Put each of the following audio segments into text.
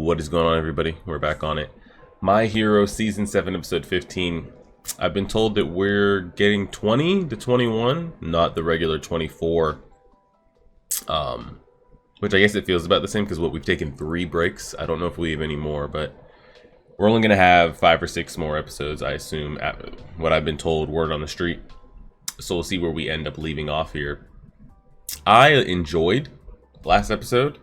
What is going on, everybody? We're back on it. My Hero Season 7, Episode 15. I've been told that we're getting 20 to 21, not the regular 24. Which I guess it feels about the same because we've taken 3 breaks. I don't know if we have any more, but we're only going to have 5 or 6 more episodes, I assume, at what I've been told, word on the street. So we'll see where we end up leaving off here. I enjoyed last episode.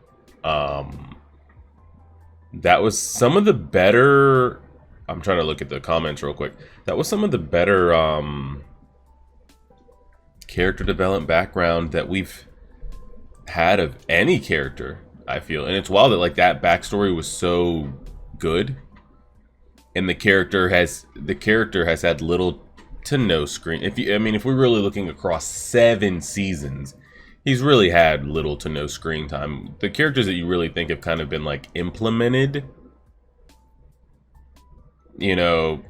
That was some of the better. I'm trying to look at the comments real quick. That was some of the better character development background that we've had of any character, I feel. And it's wild that like that backstory was so good, and the character has had little to no screen. If we're really looking across 7 seasons, he's really had little to no screen time. The characters that you really think have kind of been like implemented, you know,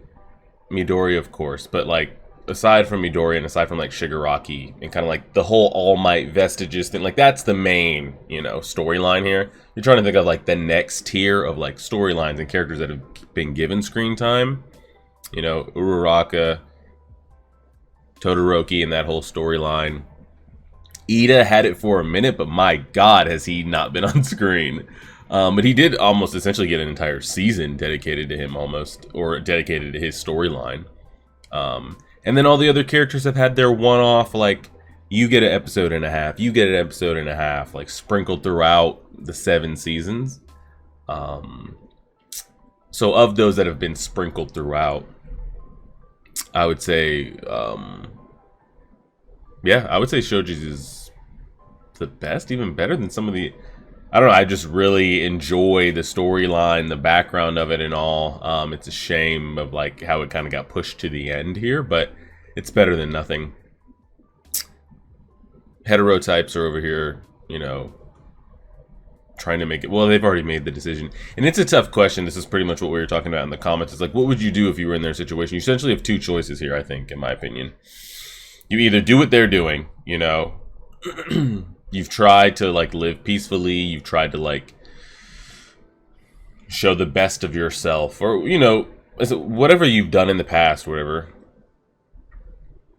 Midori of course, but like aside from Midori and aside from like Shigaraki and kind of like the whole All Might vestiges thing, like that's the main, you know, storyline here. You're trying to think of like the next tier of like storylines and characters that have been given screen time. You know, Uraraka, Todoroki, and that whole storyline. Ida had it for a minute, but my god, has he not been on screen. But he did almost essentially get an entire season dedicated to him almost, or dedicated to his storyline. And then all the other characters have had their one-off, like, you get an episode and a half, you get an episode and a half, like, sprinkled throughout the 7 seasons. So of those that have been sprinkled throughout, I would say, yeah, I would say Shoji's is the best, even better than some of the... I don't know, I just really enjoy the storyline, the background of it and all. It's a shame of like how it kind of got pushed to the end here, but it's better than nothing. Heterotypes are over here, you know, trying to make it... Well, they've already made the decision. And it's a tough question. This is pretty much what we were talking about in the comments. It's like, what would you do if you were in their situation? You essentially have 2 choices here, I think, in my opinion. You either do what they're doing, you know. You've tried to like live peacefully, you've tried to like show the best of yourself, or you know, whatever you've done in the past, whatever.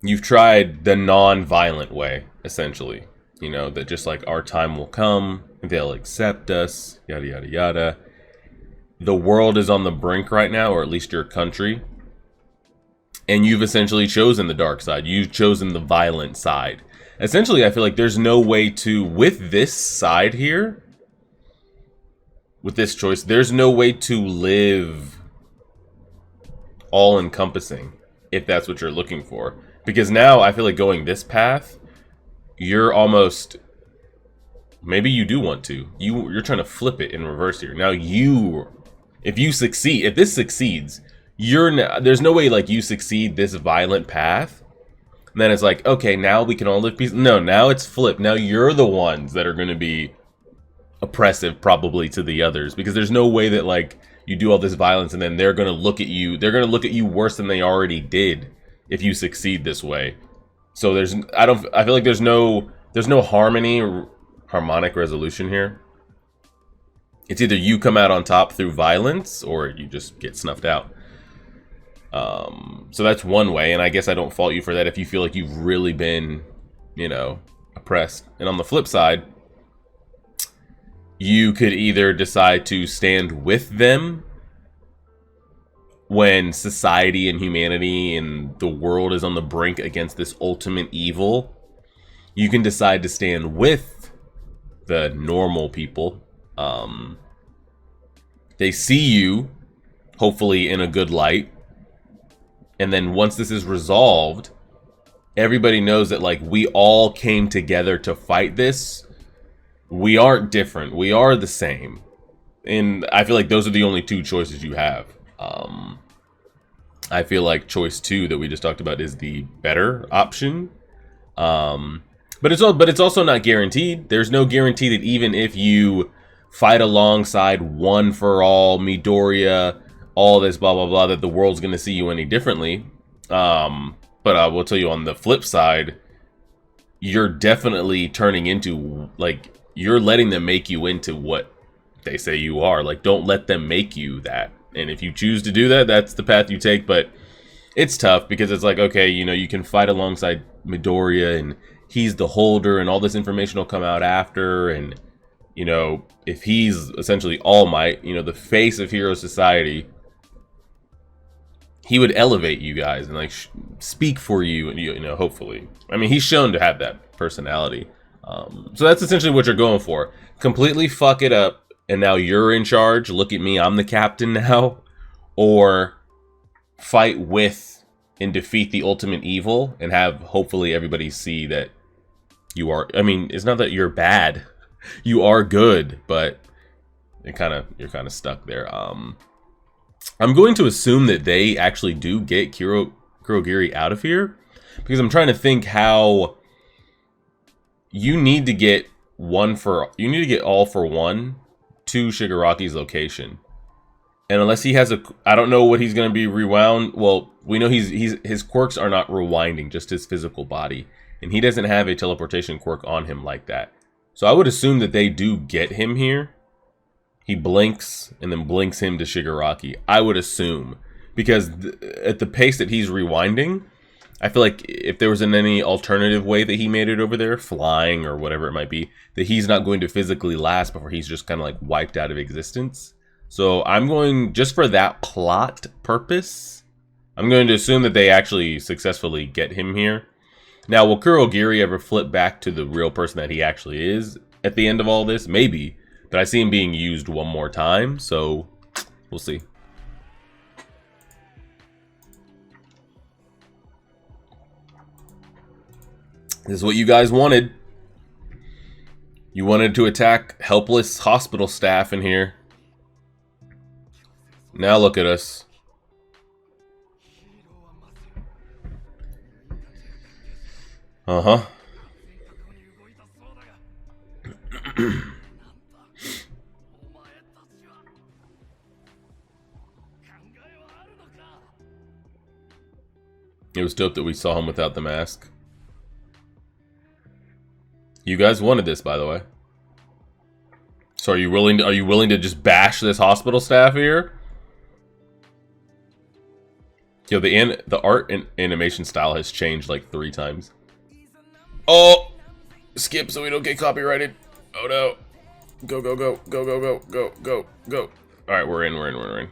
You've tried the non-violent way, essentially. You know, that just like our time will come, they'll accept us, yada yada yada. The world is on the brink right now, or at least your country. And you've essentially chosen the dark side. You've chosen the violent side. Essentially, I feel like there's no way to, with this side here, with this choice, there's no way to live all-encompassing, if that's what you're looking for. Because now, I feel like going this path, you're almost... Maybe you do want to. You're trying to flip it in reverse here. Now if you succeed, if this succeeds... there's no way like you succeed this violent path, and then it's like, okay, now we can all live peace. No, now it's flipped. Now you're the ones that are going to be oppressive probably to the others, because there's no way that like you do all this violence and then they're going to look at you. They're going to look at you worse than they already did if you succeed this way. So I feel like there's no harmony or harmonic resolution here. It's either you come out on top through violence or you just get snuffed out. So that's one way, and I guess I don't fault you for that if you feel like you've really been, you know, oppressed. And on the flip side, you could either decide to stand with them when society and humanity and the world is on the brink against this ultimate evil. You can decide to stand with the normal people. They see you, hopefully in a good light. And then once this is resolved, everybody knows that like we all came together to fight this. We aren't different. We are the same. And I feel like those are the only 2 choices you have. I feel like choice 2 that we just talked about is the better option. But it's also not guaranteed. There's no guarantee that even if you fight alongside One for All, Midoriya, all this blah blah blah, that the world's gonna see you any differently. But I will tell you on the flip side, you're definitely turning into like you're letting them make you into what they say you are. Like, don't let them make you that. And if you choose to do that, that's the path you take. But it's tough because it's like, okay, you know, you can fight alongside Midoriya and he's the holder and all this information will come out after. And, you know, if he's essentially All Might, you know, the face of Hero Society, he would elevate you guys and like speak for you, and you know, hopefully. I mean, he's shown to have that personality. So that's essentially what you're going for. Completely fuck it up, and now you're in charge. Look at me, I'm the captain now. Or fight with and defeat the ultimate evil, and have hopefully everybody see that you are. I mean, it's not that you're bad, you are good, but you're kind of stuck there. I'm going to assume that they actually do get Kurogiri out of here, because I'm trying to think how you need to get all for one to Shigaraki's location. And unless he has I don't know what he's going to be rewound. Well, we know his quirks are not rewinding, just his physical body. And he doesn't have a teleportation quirk on him like that. So I would assume that they do get him here. He blinks and then blinks him to Shigaraki. I would assume. Because at the pace that he's rewinding, I feel like if there was any alternative way that he made it over there, flying or whatever it might be, that he's not going to physically last before he's just kind of like wiped out of existence. So I'm going, just for that plot purpose, I'm going to assume that they actually successfully get him here. Now, will Kurogiri ever flip back to the real person that he actually is at the end of all this? Maybe. But I see him being used one more time, so we'll see. This is what you guys wanted. You wanted to attack helpless hospital staff in here. Now look at us. Uh-huh. It was dope that we saw him without the mask. You guys wanted this, by the way. So are you willing to just bash this hospital staff here? Yo, the art and animation style has changed like 3 times. Oh! Skip so we don't get copyrighted. Oh no. Go, go, go, go, go, go, go, go, go. Alright, we're in.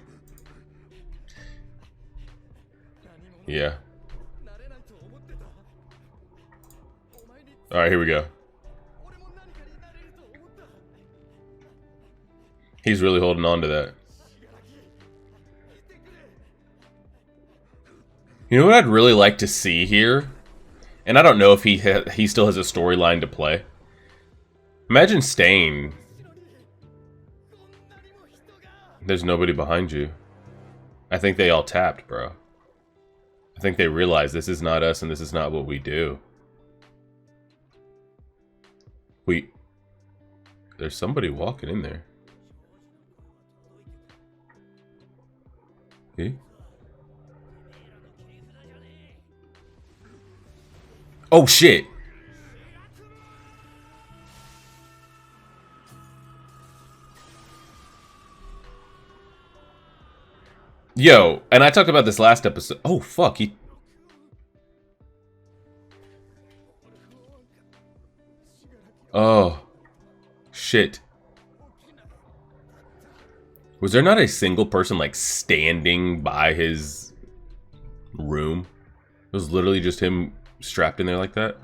Yeah. Alright, here we go. He's really holding on to that. You know what I'd really like to see here? And I don't know if he still has a storyline to play. Imagine staying. There's nobody behind you. I think they all tapped, bro. I think they realize this is not us and this is not what we do. There's somebody walking in there. Okay. Oh shit! Yo, and I talked about this last episode. Oh fuck, Oh. Shit. Was there not a single person, like, standing by his room? It was literally just him strapped in there like that?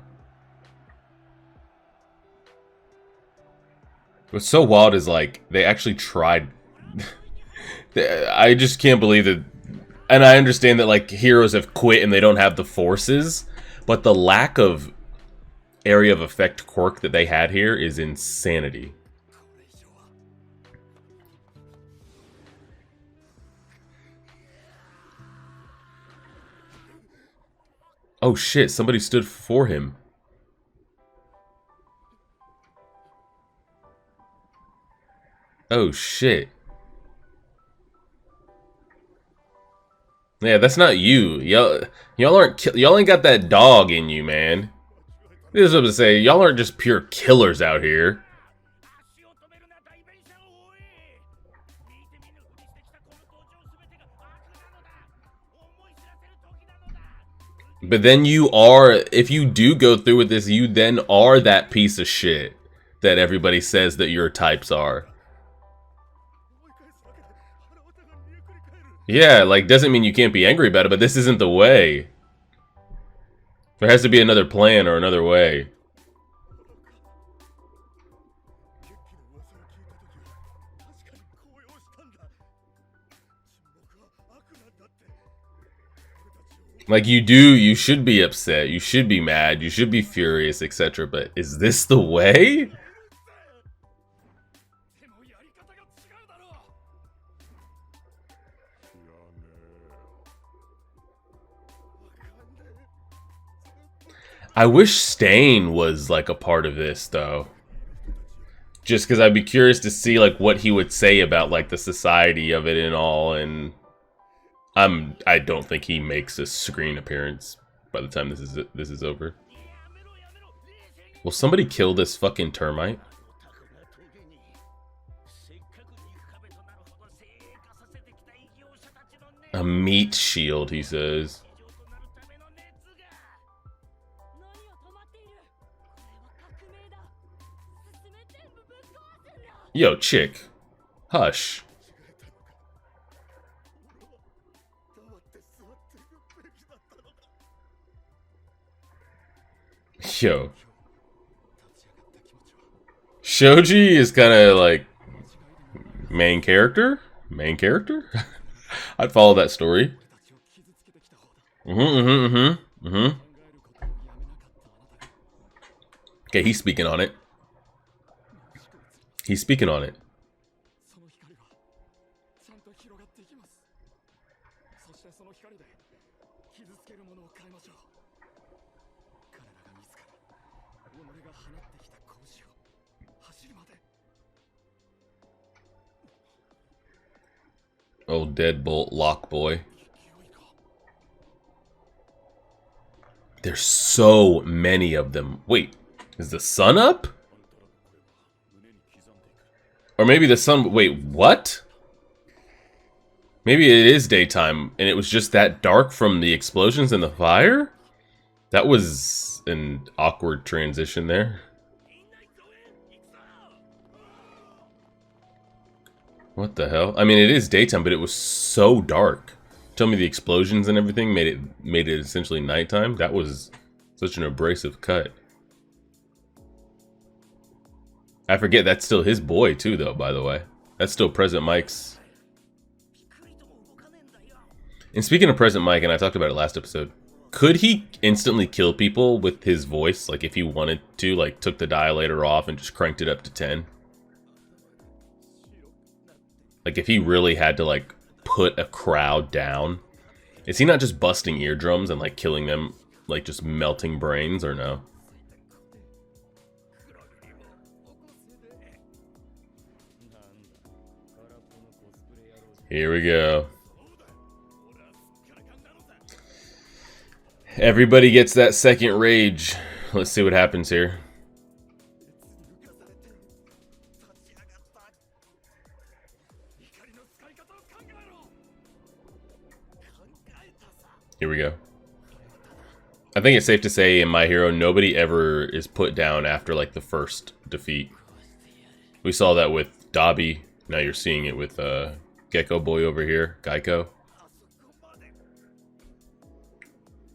What's so wild is, like, they actually tried... I just can't believe that... And I understand that, like, heroes have quit and they don't have the forces, but the lack of area of effect quirk that they had here is insanity. Oh shit, somebody stood for him. Oh shit. Yeah, that's not you. Y'all ain't got that dog in you, man. This is what I'm saying. Y'all aren't just pure killers out here. But then you are, if you do go through with this, you then are that piece of shit that everybody says that your types are. Yeah, like, doesn't mean you can't be angry about it, but this isn't the way. There has to be another plan or another way. Like, you should be upset, you should be mad, you should be furious, etc. But is this the way? I wish Stain was, like, a part of this, though. Just because I'd be curious to see, like, what he would say about, like, the society of it and all, and... I don't think he makes a screen appearance by the time this is over. Will somebody kill this fucking termite? A meat shield, he says. Yo, chick. Hush. Yo. Shoji is kind of like main character? Main character? I'd follow that story. Okay, he's speaking on it. He's speaking on it. Old deadbolt lock boy. There's so many of them. Wait, is the sun up? Or maybe the sun... Wait, what? Maybe it is daytime, and it was just that dark from the explosions and the fire? That was an awkward transition there. What the hell? I mean, it is daytime, but it was so dark. Tell me the explosions and everything made it essentially nighttime? That was such an abrasive cut. I forget that's still his boy too, though, by the way. That's still President Mike's. And speaking of President Mike, and I talked about it last episode, could he instantly kill people with his voice? Like, if he wanted to, like, took the dilator off and just cranked it up to 10? Like, if he really had to, like, put a crowd down? Is he not just busting eardrums and, like, killing them, like, just melting brains, or no? Here we go. Everybody gets that second rage. Let's see what happens here. Here we go. I think it's safe to say in My Hero, nobody ever is put down after, like, the first defeat. We saw that with Dabi. Now you're seeing it with Gecko Boy over here, Geico.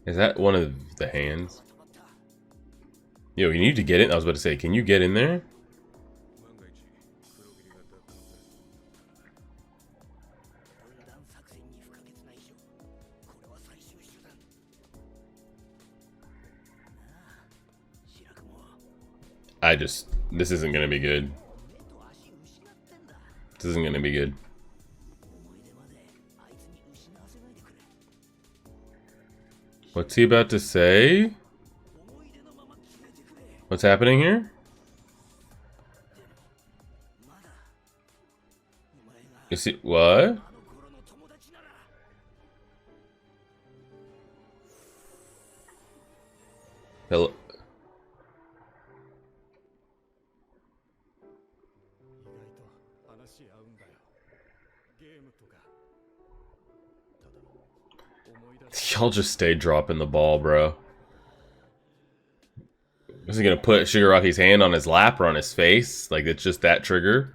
Is that one of the hands? Yo, you need to get in. I was about to say, can you get in there? This isn't gonna be good. This isn't gonna be good. What's he about to say? What's happening here? You see, what? Hello? Y'all just stay dropping the ball, bro. Is he gonna put Shigaraki's hand on his lap or on his face? Like, it's just that trigger?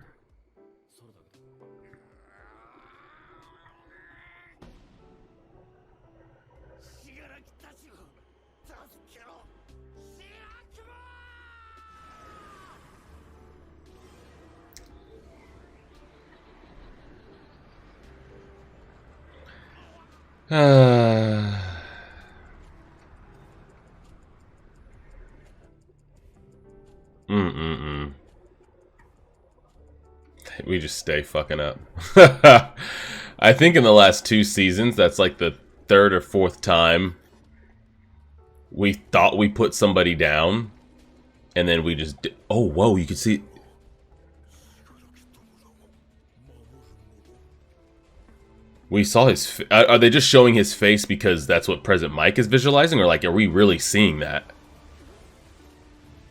We just stay fucking up. I think in the last 2 seasons, that's like the 3rd or 4th time we thought we put somebody down, and then we just... Oh, whoa, you can see... We saw his... Are they just showing his face because that's what President Mike is visualizing? Or, like, are we really seeing that?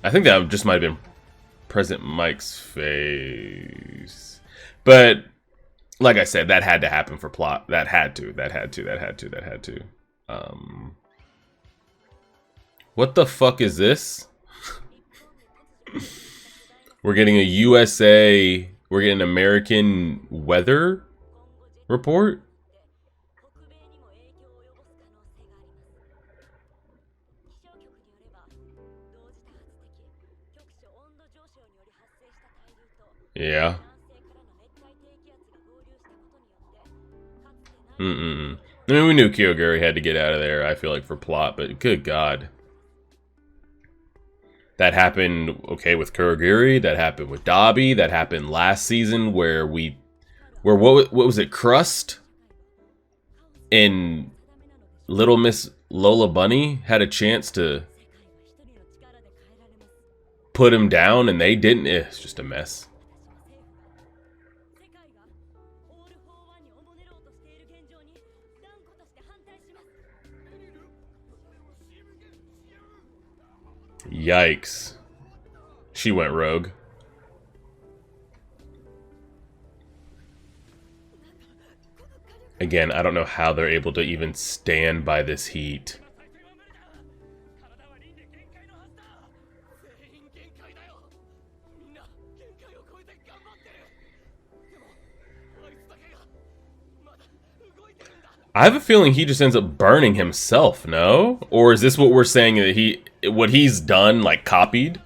I think that just might have been President Mike's face. But, like I said, that had to happen for plot. That had to. What the fuck is this? We're getting a USA... We're getting an American weather report? Yeah. I mean, we knew Kurogiri had to get out of there, I feel like, for plot, but good God. That happened, okay, with Kurogiri, that happened with Dabi, that happened last season where what was it, Crust and Little Miss Lola Bunny had a chance to put him down and they didn't. It's just a mess. Yikes. She went rogue. Again, I don't know how they're able to even stand by this heat. I have a feeling he just ends up burning himself, no? Or is this what we're saying, that what he's done, like, copied?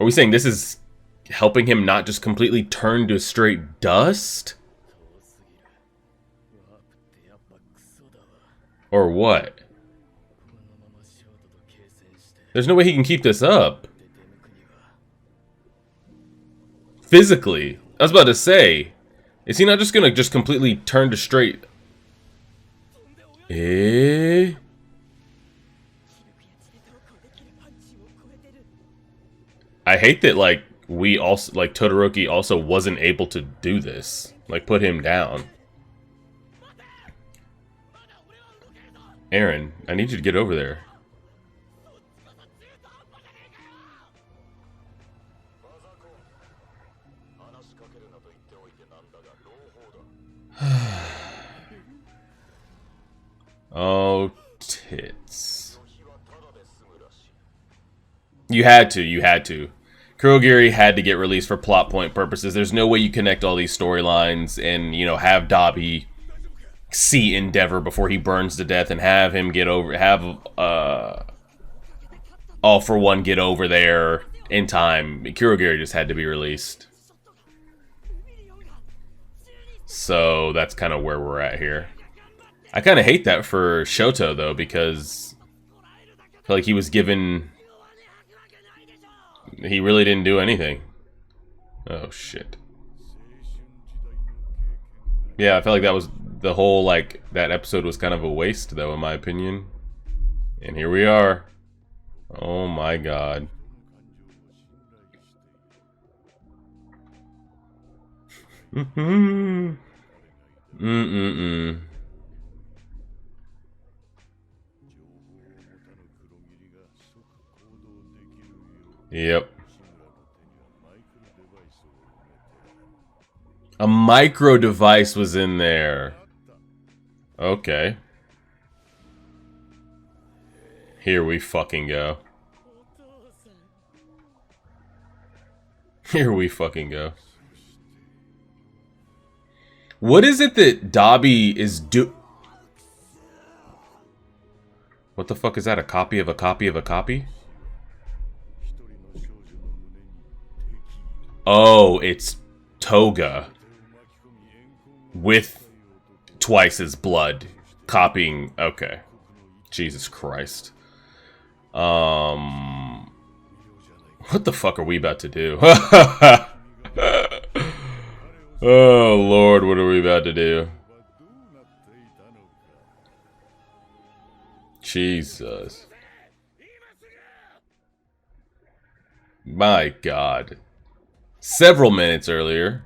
Are we saying this is helping him not just completely turn to straight dust? Or what? There's no way he can keep this up. Physically. I was about to say, is he not just gonna completely turn to straight... I hate that, like, Todoroki also wasn't able to do this. Like, put him down. Aaron, I need you to get over there. Oh, tits. You had to. Kurogiri had to get released for plot point purposes. There's no way you connect all these storylines and, you know, have Dabi see Endeavor before he burns to death and have him get over, All for One get over there in time. Kurogiri just had to be released. So that's kind of where we're at here. I kind of hate that for Shoto, though, because I feel like he was given... He really didn't do anything. Oh, shit. Yeah, I felt like that was the whole, like, that episode was kind of a waste, though, in my opinion. And here we are. Oh, my God. Yep. A micro device was in there. Okay. Here we fucking go. Here we fucking go. What is it that Dabi is What the fuck is that? A copy of a copy of a copy? Oh, it's Toga. With twice as blood. Copying. Okay. Jesus Christ. What the fuck are we about to do? Oh, Lord, what are we about to do? Jesus. My God. Several minutes earlier.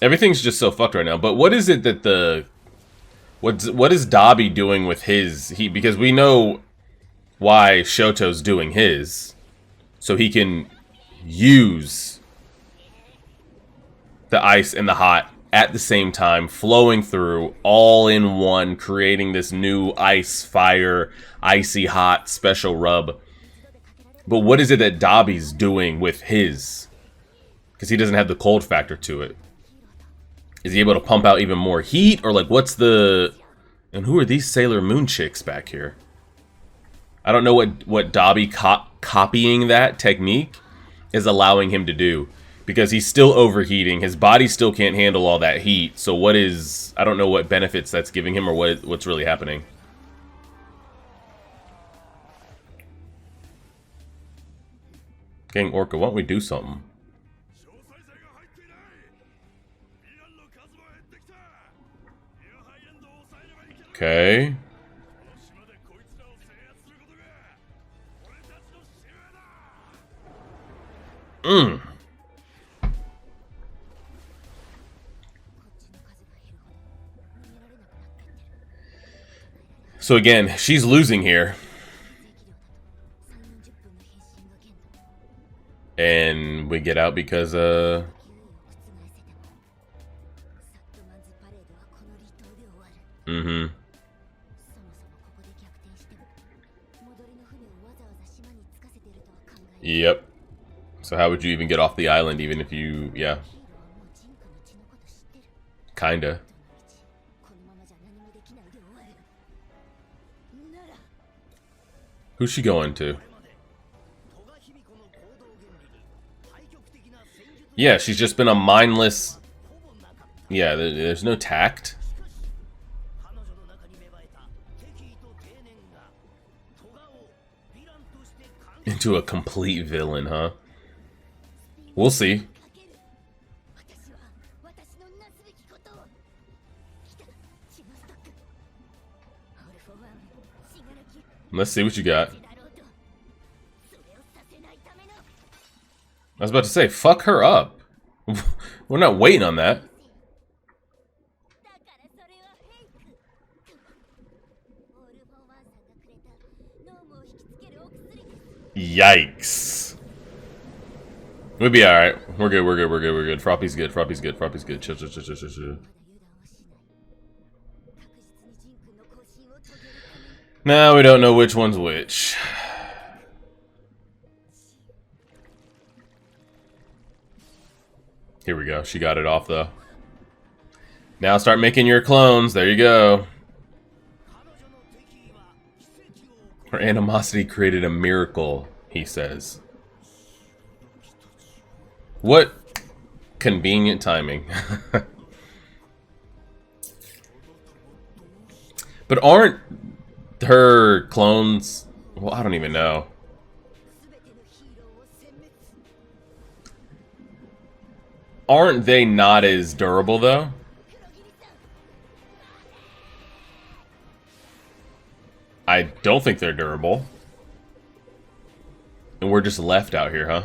Everything's just so fucked right now. But what is it that the... What is Dabi doing with his... Because we know why Shoto's doing his. So he can use the ice and the hot at the same time, flowing through, all in one, creating this new ice, fire, icy hot special rub. But what is it that Dabi's doing with his? Because he doesn't have the cold factor to it. Is he able to pump out even more heat? Or like, what's the... And who are these Sailor Moon chicks back here? I don't know what Dabi copying that technique is allowing him to do. Because he's still overheating. His body still can't handle all that heat. So what is... I don't know what benefits that's giving him or what's really happening. Gang Orca, why don't we do something? Okay. So again, she's losing here. And we get out because, Yep. So how would you even get off the island even if you... Yeah. Kinda. Who's she going to? Yeah, she's just been a mindless... Yeah, there's no tact. Into a complete villain, huh? We'll see. Let's see what you got. I was about to say, fuck her up. We're not waiting on that. Yikes. We'll be alright. We're good, we're good, we're good, we're good. Froppy's good, Froppy's good, Froppy's good. Chill, chill, chill, chill, chill, chill. Now we don't know which one's which. Here we go. She got it off, though. Now start making your clones. There you go. Her animosity created a miracle, he says. What convenient timing. But aren't her clones... Well, I don't even know. Aren't they not as durable, though? I don't think they're durable. And we're just left out here, huh?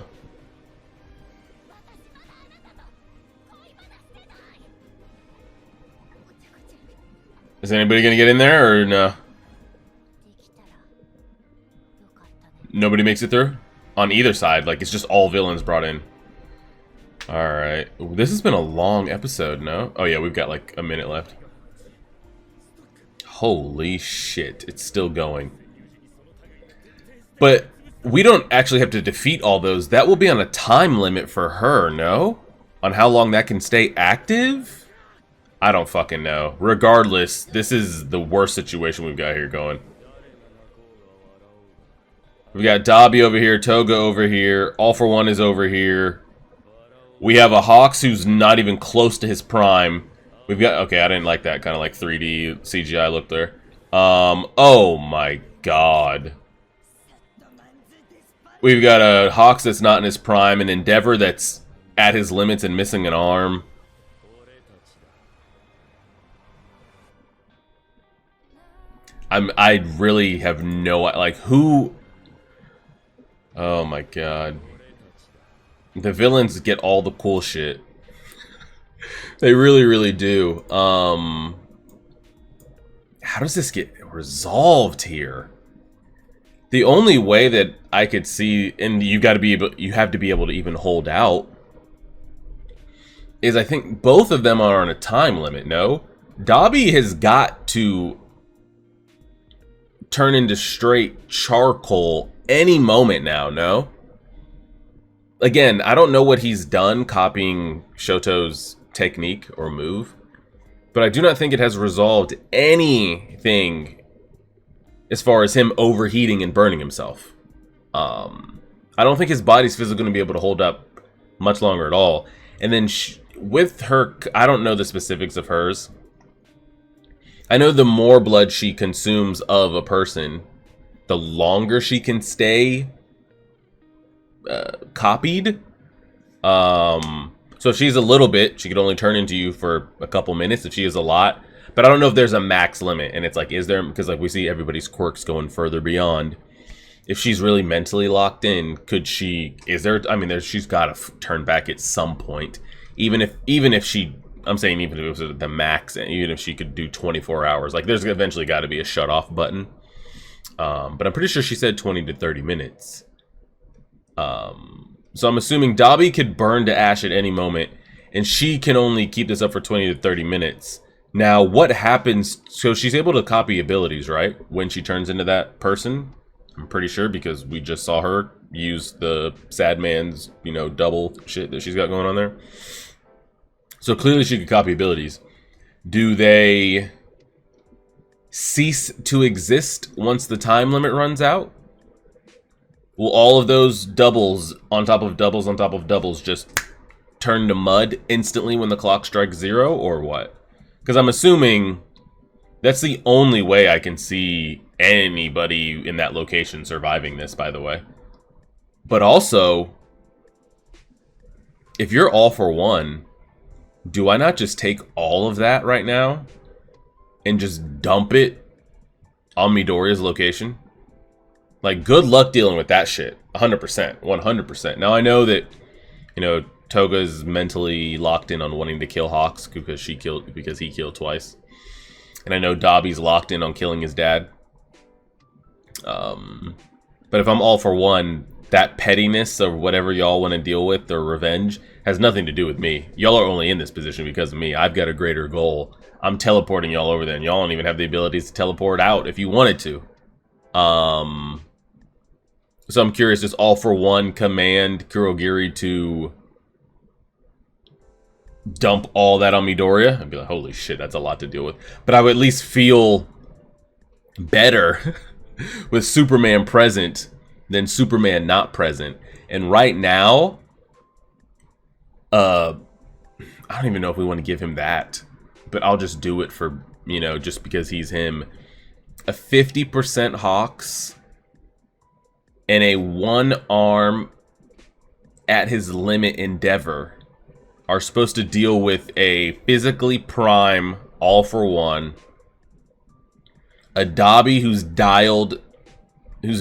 Is anybody gonna get in there, or no? Nobody makes it through? On either side, like, it's just all villains brought in. Alright. This has been a long episode, no? Oh yeah, we've got like a minute left. Holy shit, it's still going. But we don't actually have to defeat all those. That will be on a time limit for her, no? On how long that can stay active? I don't fucking know. Regardless, this is the worst situation we've got here going. We got Dabi over here, Toga over here, All For One is over here. We have a Hawks who's not even close to his prime. We've got, okay, I didn't like that kind of like 3D CGI look there. Oh my god. We've got a Hawks that's not in his prime, an Endeavor that's at his limits and missing an arm. I really have no, like, who... Oh my god. The villains get all the cool shit. They really, really do. How does this get resolved here? The only way that I could see, and you have to be able to even hold out, is I think both of them are on a time limit, no? Dabi has got to turn into straight charcoal any moment now, no? Again, I don't know what he's done copying Shoto's technique or move, but I do not think it has resolved anything as far as him overheating and burning himself. I don't think his body's physically going to be able to hold up much longer at all. And then with her, I don't know the specifics of hers. I know the more blood she consumes of a person, the longer she can stay copied. So if she's a little bit, she could only turn into you for a couple minutes. If she is a lot, but I don't know if there's a max limit. And it's like, is there? Because like we see everybody's quirks going further beyond. If she's really mentally locked in, could she? Is there? I mean, she's got to turn back at some point. Even if she, I'm saying even if it was the max, and even if she could do 24 hours, like there's eventually got to be a shut off button. But I'm pretty sure she said 20 to 30 minutes. So I'm assuming Dabi could burn to ash at any moment, and she can only keep this up for 20 to 30 minutes. Now, what happens? So she's able to copy abilities, right? When she turns into that person, I'm pretty sure, because we just saw her use the sad man's, double shit that she's got going on there. So clearly she could copy abilities. Do they cease to exist once the time limit runs out? Will all of those doubles on top of doubles on top of doubles just turn to mud instantly when the clock strikes 0, or what? Because I'm assuming that's the only way I can see anybody in that location surviving this, by the way. But also, if you're All For One, do I not just take all of that right now and just dump it on Midoriya's location? Like, good luck dealing with that shit. 100%. 100%. Now, I know that, Toga's mentally locked in on wanting to kill Hawks because he killed twice. And I know Dabi's locked in on killing his dad. But if I'm All For One, that pettiness or whatever y'all want to deal with, or revenge, has nothing to do with me. Y'all are only in this position because of me. I've got a greater goal. I'm teleporting y'all over there, and y'all don't even have the abilities to teleport out if you wanted to. So I'm curious, does All For One command Kurogiri to dump all that on Midoriya? I'd be like, holy shit, that's a lot to deal with. But I would at least feel better with Superman present than Superman not present. And right now, I don't even know if we want to give him that, but I'll just do it for, just because he's him. A 50% Hawks and a 1 arm at his limit Endeavor are supposed to deal with a physically prime All For One, a Dabi whose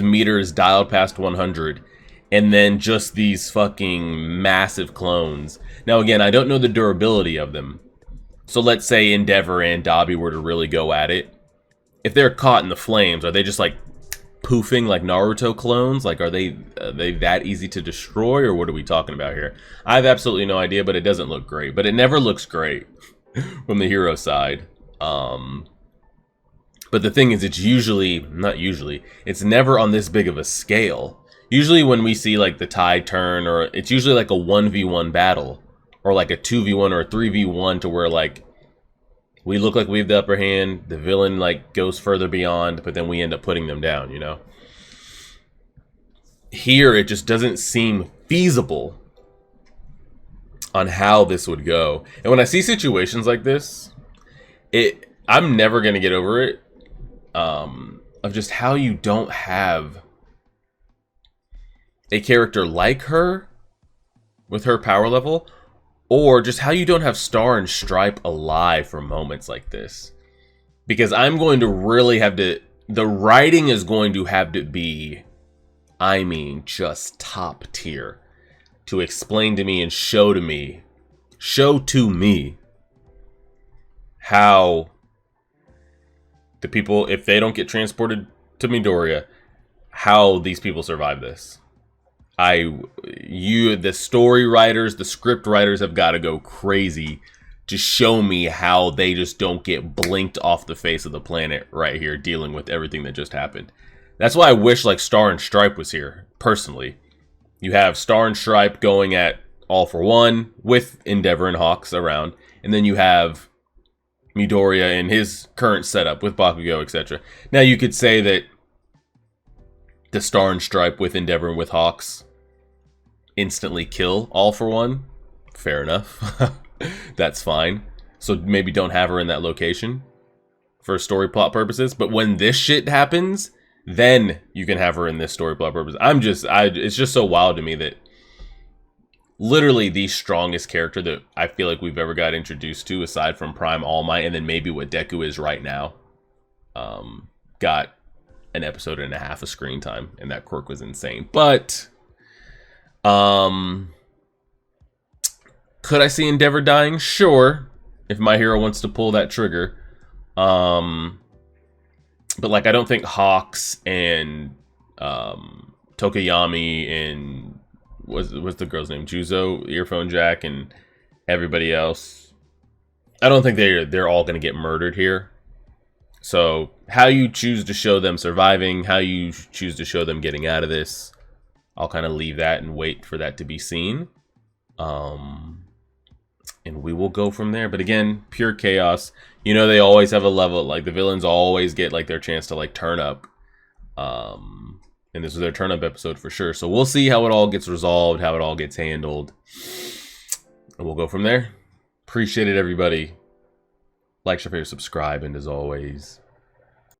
meter is dialed past 100, and then just these fucking massive clones. Now again, I don't know the durability of them. So let's say Endeavor and Dabi were to really go at it. If they're caught in the flames, are they just like poofing like Naruto clones? Like, are they that easy to destroy, or what are we talking about here? I have absolutely no idea, but it doesn't look great. But it never looks great from the hero side. But But the thing is, it's it's never on this big of a scale. Usually when we see like the tide turn, or it's usually like a 1v1 battle, or like a 2v1 or a 3v1, to where like we look like we have the upper hand, the villain like goes further beyond, but then we end up putting them down, you know? Here, it just doesn't seem feasible on how this would go. And when I see situations like this, I'm never going to get over it, of just how you don't have a character like her with her power level, or just how you don't have Star and Stripe alive for moments like this. Because I'm going to really have to, the writing is going to have to be, I mean, just top tier, to explain to me and show to me how the people, if they don't get transported to Midoriya, how these people survive this. The story writers, the script writers have got to go crazy to show me how they just don't get blinked off the face of the planet right here, dealing with everything that just happened. That's why I wish like Star and Stripe was here, personally. You have Star and Stripe going at All for One with Endeavor and Hawks around, and then you have Midoriya in his current setup with Bakugo, etc. Now you could say that the Star and Stripe with Endeavor and with Hawks instantly kill All for One. Fair enough. That's fine. So maybe don't have her in that location for story plot purposes. But when this shit happens, then you can have her in this story plot purpose. It's just so wild to me that literally the strongest character that I feel like we've ever got introduced to, aside from Prime All Might, and then maybe what Deku is right now, got an episode and a half of screen time, and that quirk was insane. But could I see Endeavor dying? Sure, if my hero wants to pull that trigger. But like, I don't think Hawks and Tokoyami and what's the girl's name? Juzo, Earphone Jack, and everybody else, I don't think they're all going to get murdered here. So how you choose to show them surviving, how you choose to show them getting out of this, I'll kind of leave that and wait for that to be seen. And we will go from there. But again, pure chaos. You know, they always have a level, like the villains always get like their chance to like turn up. And this was their turn up episode for sure. So we'll see how it all gets resolved, how it all gets handled. And we'll go from there. Appreciate it, everybody. Like, share, favorite, subscribe, and as always,